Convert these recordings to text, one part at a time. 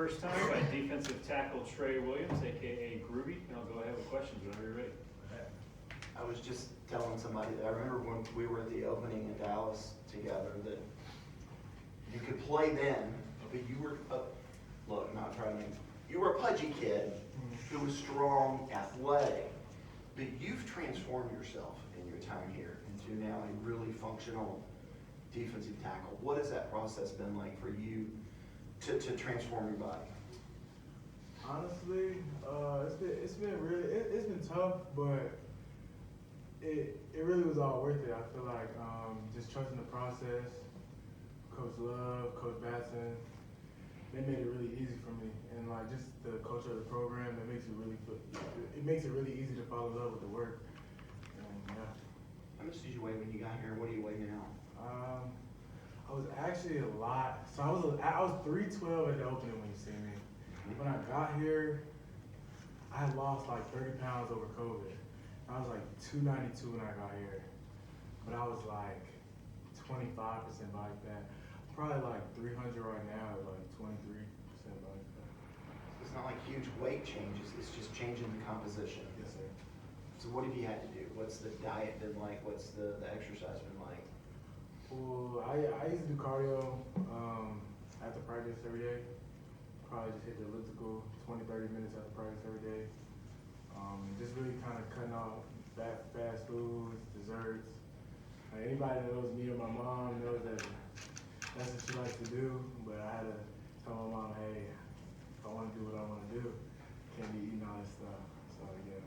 first time by defensive tackle Tré Williams, aka Groovy. And I'll go ahead with questions whenever you're ready. I was just telling somebody that I remember when we were at the opening in Dallas together that you could play then, but you were, look, not trying to, you were a pudgy kid who was strong, athletic, but you've transformed yourself in your time here into now a really functional defensive tackle. What has that process been like for you to transform your body? Honestly, it's been tough, but it really was all worth it. I feel like just trusting the process. Coach Love, Coach Batson, they made it really easy for me, and like just the culture of the program, it makes it really easy to fall in love with the work. And yeah. How much did you weigh when you got here? What do you weigh now? I was actually a lot. So I was 312 at the opening when you see me. When I got here, I had lost like 30 pounds over COVID. I was like 292 when I got here, but I was like 25% body fat. Probably like 300 right now, like 23% body fat. It's not like huge weight changes, it's just changing the composition. Yes, sir. So what have you had to do? What's the diet been like? What's the exercise been like? Well, I used to do cardio after practice every day. Probably just hit the elliptical 20-30 minutes after practice every day. Just really kind of cutting off fast foods, desserts. Anybody that knows me or my mom knows that that's what she likes to do, but I had to tell my mom, hey, if I want to do what I want to do, can't be eating all this stuff. So yeah.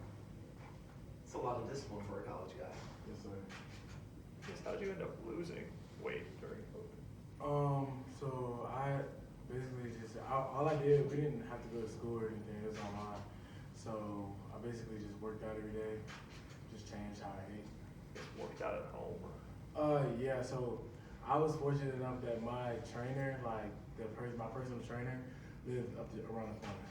It's a lot of discipline for a college guy. Yes, sir. How did you end up losing weight during COVID? So I basically just, all I did, we didn't have to go to school or anything, it was online. So I basically just worked out every day, just changed how I ate. Just worked out at home? Yeah, so I was fortunate enough that my trainer, like my personal trainer, lived around the corner.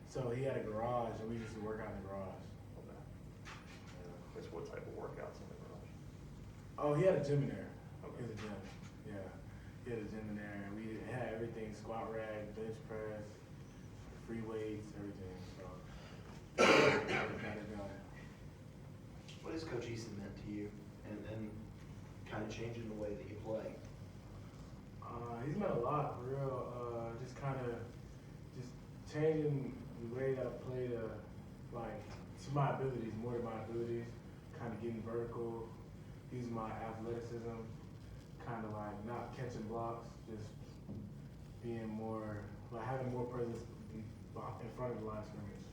So he had a garage, and we used to work out in the garage. Okay. Guess what type of workouts in the garage? Oh, he had a gym in there. Okay. He had a gym, yeah. He had a gym in there, and we had everything, squat rack, bench press, free weights, everything. So got it done. What has Coach Easton meant to you and kind of changing the way that you play? He's meant a lot, for real. Just kind of just changing the way that I play to my abilities, more to my abilities, kind of getting vertical, using my athleticism, kind of like not catching blocks, just being more, like having more presence in front of the line of scrimmage,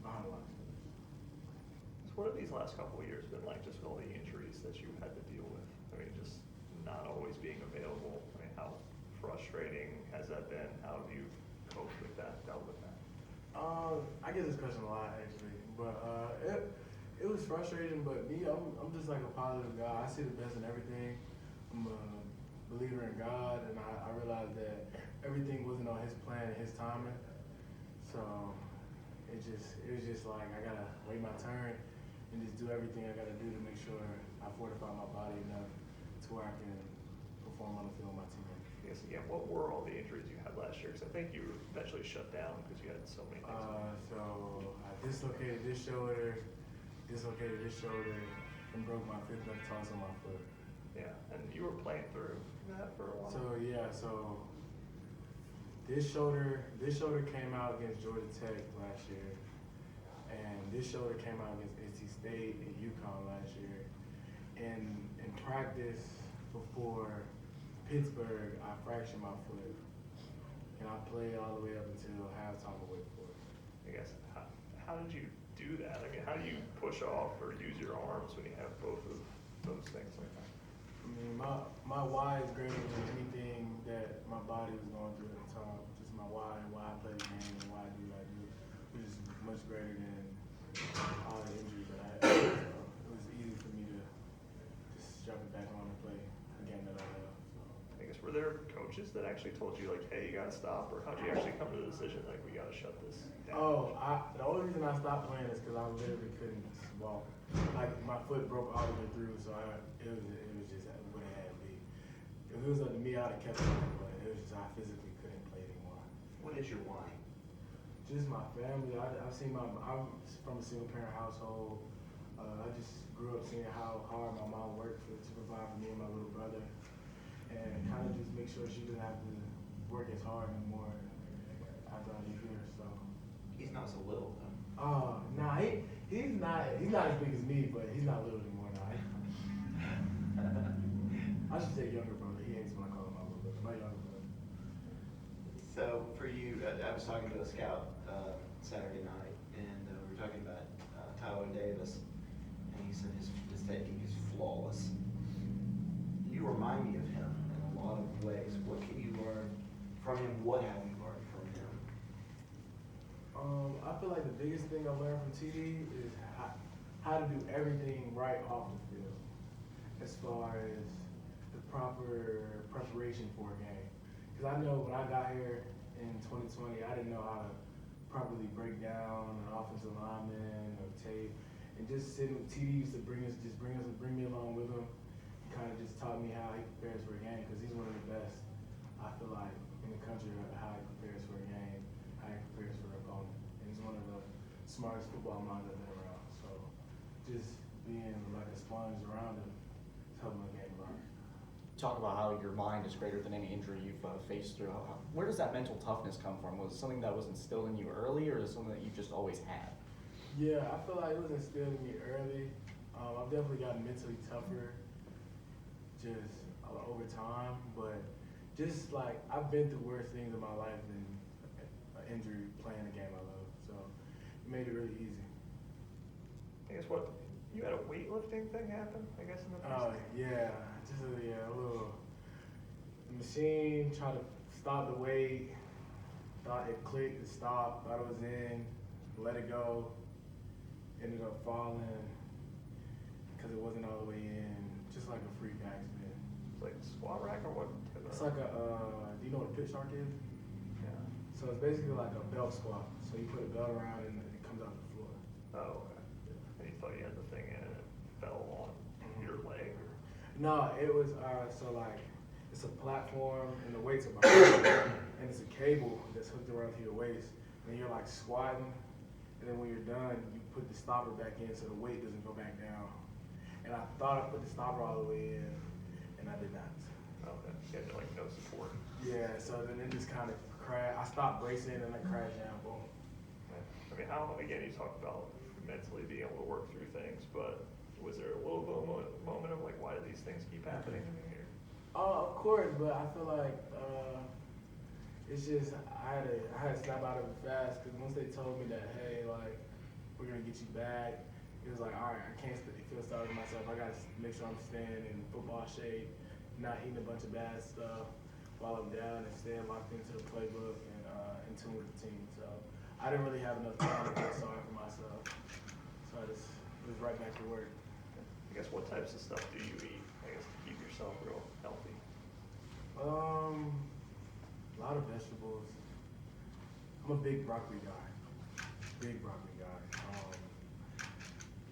behind the line of scrimmage. So what have these last couple of years been like, just with all the injuries that you had to deal with? I mean, just not always being available. I mean, how frustrating has that been? How have you coped with that, dealt with that? I get this question a lot actually, but it was frustrating. But me, I'm just like a positive guy. I see the best in everything. I'm a believer in God, and I realized that everything wasn't on His plan and His timing. So it was just like I gotta wait my turn and just do everything I gotta do to make sure I fortify my body enough to where I can perform on the field with my teammates. Yes, again, what were all the injuries you had last year? Because I think you eventually shut down because you had so many things. So I dislocated this shoulder, and broke my fifth metatarsal on my foot. Yeah, and you were playing through that for a while. So yeah, so this shoulder came out against Georgia Tech last year, and this shoulder came out against NC State and UConn last year. And in practice before Pittsburgh, I fractured my foot, and I played all the way up until halftime of Wake Forest. I guess, how did you do that? I mean, how do you push off or use your arms when you have both of those things like that? I mean, my why is greater than anything that my body was going through at the time. Just my why and why I play the game and why I do what I do, which is much greater than all the injuries that I had. So it was easy for me to just jump it back on and play a game that I love. So. I guess, were there coaches that actually told you, like, hey, you got to stop? Or how did you actually come to the decision, like, we got to shut this down? Oh, the only reason I stopped playing is because I literally couldn't walk. Like, my foot broke all the way through, so it was just what it had to be. If it was up to me, I'd have kept playing, but it was just I physically couldn't play anymore. is your why? Just my family. I've seen I'm from a single parent household. I just grew up seeing how hard my mom worked to provide for me and my little brother, and kind of just make sure she didn't have to work as hard anymore after I leave here. So. He's not so little though. Nah, he's not as big as me, but he's not little anymore. Nah. I should say younger brother. He hates when I call him my little brother. My younger brother. So for you, I was talking to a scout Saturday night, and we were talking about Tyler Davis, and he said his technique is flawless. You remind me of him in a lot of ways. What can you learn from him? What have you learned from him? I feel like the biggest thing I learned from TD is how to do everything right off the field, as far as the proper preparation for a game. Because I know when I got here in 2020, I didn't know how to properly break down an offensive lineman or tape, and just sitting with TD used to bring me along with him. He kind of just taught me how he prepares for a game, because he's one of the best, I feel like, in the country, how he prepares for a game, how he prepares for an opponent. And he's one of the smartest football minds I've been around. So just being like a sponge around him is helping my game a lot. Talk about how your mind is greater than any injury you've faced through. Where does that mental toughness come from? Was it something that was instilled in you early, or is it something that you just always had? Yeah, I feel like it was instilled in me early. I've definitely gotten mentally tougher just over time, but just like I've been through worse things in my life than an injury playing a game I love. So it made it really easy. I guess what, you had a weightlifting thing happen, I guess, in the past? Yeah, just a little machine, try to stop the weight, thought it clicked, it stopped, thought it was in, let it go, ended up falling because it wasn't all the way in, just like a freak accident. It's like a squat rack or what? It's like a, do you know what a pit shark is? Yeah. So it's basically like a belt squat. So you put a belt around it and it comes out the floor. Oh, okay. And you thought you had the thing in and it fell on your leg? Or? No, it was, so like, it's a platform and the weights are behind it, and it's a cable that's hooked around to your waist. And you're like squatting, and then when you're done, you put the stopper back in so the weight doesn't go back down. And I thought I put the stopper all the way in, and I did not. Okay. You had like no support. Yeah, so then it just kind of crashed. I stopped bracing and I crashed down, boom. I mean, how, again, you talked about mentally being able to work through things, but was there a little moment of like, why do these things keep happening to me here? Of course, but I feel like it's just I had to snap out of it fast, because once they told me that, hey, like, we're gonna get you back, it was like, all right, I can't feel sorry for myself. I gotta make sure I'm staying in football shape, not eating a bunch of bad stuff while I'm down, and staying locked into the playbook and in tune with the team. So I didn't really have enough time to feel sorry for myself. So I just was right back to work. I guess what types of stuff do you eat, I guess, to keep yourself real healthy? A lot of vegetables. I'm a big broccoli guy. Big broccoli guy.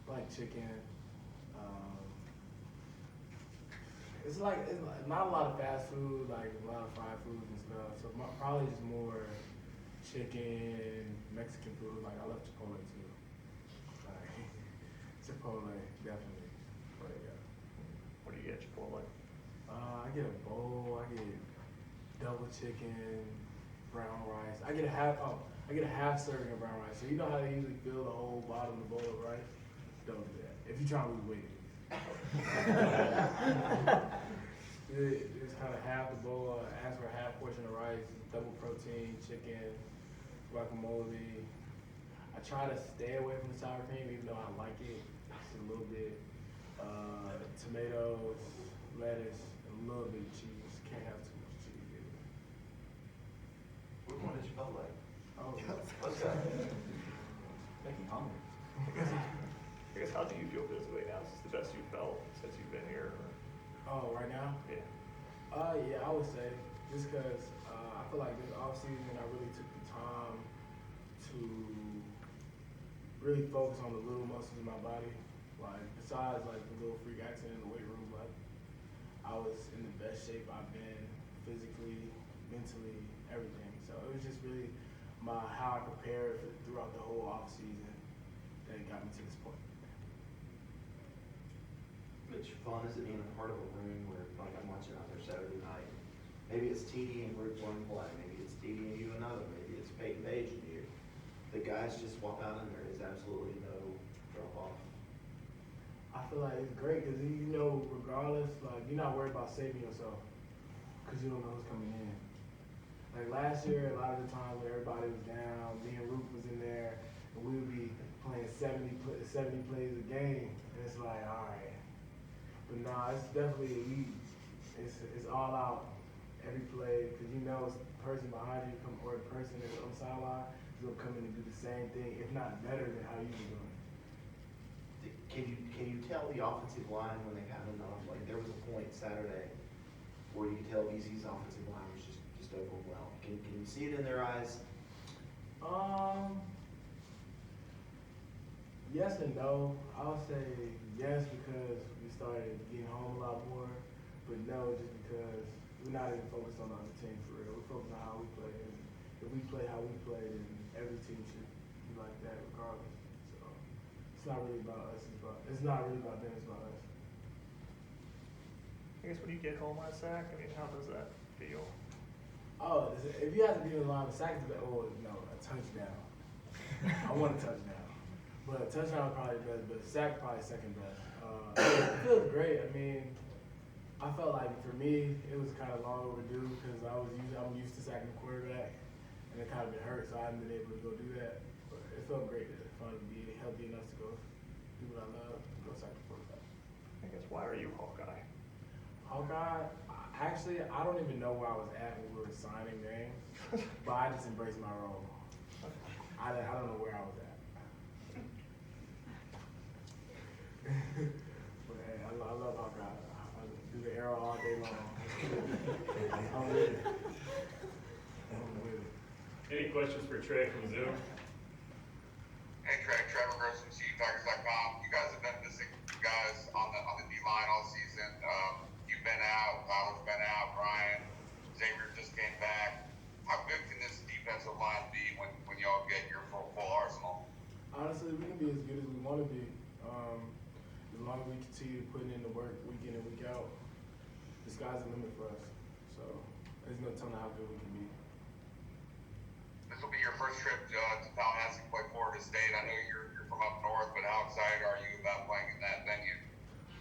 Like chicken. It's like not a lot of fast food, like a lot of fried foods and stuff. So probably just more chicken, Mexican food. Like I love Chipotle too. Like Chipotle, definitely. But yeah. What do you get, Chipotle? I get a bowl. I get double chicken, brown rice. I get a half serving of brown rice. So you know how they usually fill the whole bottom of the bowl of rice? Don't do that. If you're trying to lose weight. It's kind of half the bowl. Ask for a half portion of rice, double protein, chicken, guacamole. I try to stay away from the sour cream, even though I like it. Just a little bit. Tomatoes, lettuce, and a little bit of cheese. Can't have too much cheese either. We're going to Chipotle. Oh, What's that? Making me hungry. I guess, how do you feel physically now? Is this the best you've felt since you've been here? Or? oh, right now? Yeah. Yeah, I would say, just because I feel like this off season I really took the time to really focus on the little muscles in my body. Like besides like the little freak accident in the weight room, like I was in the best shape I've been physically, mentally, everything. So it was just really how I prepared throughout the whole off season that got me to this point. Which fun is it being a part of a room where, like, I'm watching out there Saturday night. Maybe it's TD and Group 1 play, maybe it's TD and you another, maybe it's Peyton Page and you. The guys just walk out in there, there's absolutely no drop off. I feel like it's great because you know, regardless, like you're not worried about saving yourself because you don't know who's coming in. Like last year, a lot of the times when everybody was down, me and Roop was in there, and we would be playing 70 plays a game, and it's like, all right. But nah, it's definitely it's all out every play because you know it's the person behind you or the person that's on the sideline is gonna come in and do the same thing, if not better than how you were doing. Can you tell the offensive line when they have enough? Like there was a point Saturday where you could tell BC's offensive line was just overwhelmed. Can you see it in their eyes? Yes and no. I'll say yes because we started getting home a lot more, but no just because we're not even focused on the other team for real. We're focused on how we play, and if we play how we play, then every team should be like that regardless. So it's not really about us. It's not really about them. It's about us. I guess when you get home on a sack, I mean, how does that feel? Oh, if you have to be in the line of sack, it's like, oh no, a touchdown. I want a touchdown. But a touchdown is probably best, but sack probably second best. It feels great. I mean, I felt like for me, it was kind of long overdue because I'm used to sacking the quarterback, and it kind of been hurt, so I haven't been able to go do that. But it felt great to finally be healthy enough to go do what I love, go sack the quarterback. I guess, why are you Hawkeye? Hawkeye, actually, I don't even know where I was at when we were signing names, but I just embraced my role. I don't know where I was at. But hey, I love Hawkeye. I do the arrow all day long. I'm with it. I'm with it. Any questions for Trey from Zoom? Hey Trey, Trevor Gross from CTagers.com. You guys have been missing guys on the D-line all season. You've been out, Tyler's been out, Brian, Xavier just came back. How good can this defensive line be when y'all get your full arsenal? Honestly, we can be as good as we want to be. As long as we continue putting in the work week in and week out, the sky's the limit for us. So there's no telling how good we can be. This will be your first trip to Tallahassee to play Florida State. I know you're from up north, but how excited are you about playing in that venue?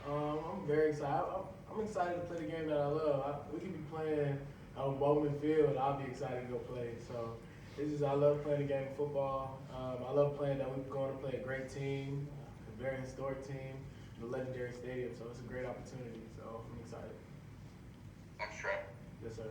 I'm very excited. I'm excited to play the game that I love. We could be playing on Bowman Field. I'll be excited to go play. So I love playing the game of football. I love playing that we're going to play a great team, a very historic team, in a legendary stadium. So it's a great opportunity. So I'm excited. Thanks, Trey. Yes, sir.